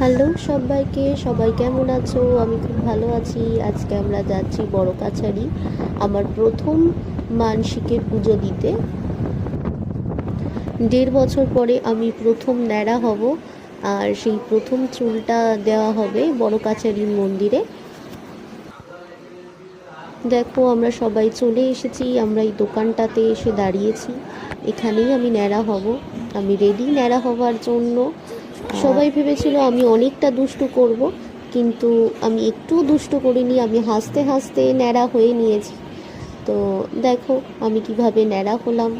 Hello সবাইকে, সবাই কেমন আছো? আমি খুব ভালো আছি। আজকে আমরা যাচ্ছি বড় কাছারি আমার প্রথম মানসিকের পুজো দিতে। 1.5 বছর পরে আমি প্রথম ন্যাড়া হব, আর সেই প্রথম চুলটা দেওয়া হবে বড় কাছারির মন্দিরে। দেখো আমরা সবাই চলে এসেছি, আমরা এই দোকানটাতে এসে দাঁড়িয়েছি। এখানেই আমি ন্যাড়া হব, আমি রেডি ন্যাড়া হবার জন্য। সবাই ভেবেছিল আমি অনেকটা দুষ্টু করব, কিন্তু আমি একটুও দুষ্টু করিনি। আমি হাসতে হাসতে ন্যাড়া হয়ে নিয়েছি। তো দেখো আমি কিভাবে ন্যাড়া হলাম।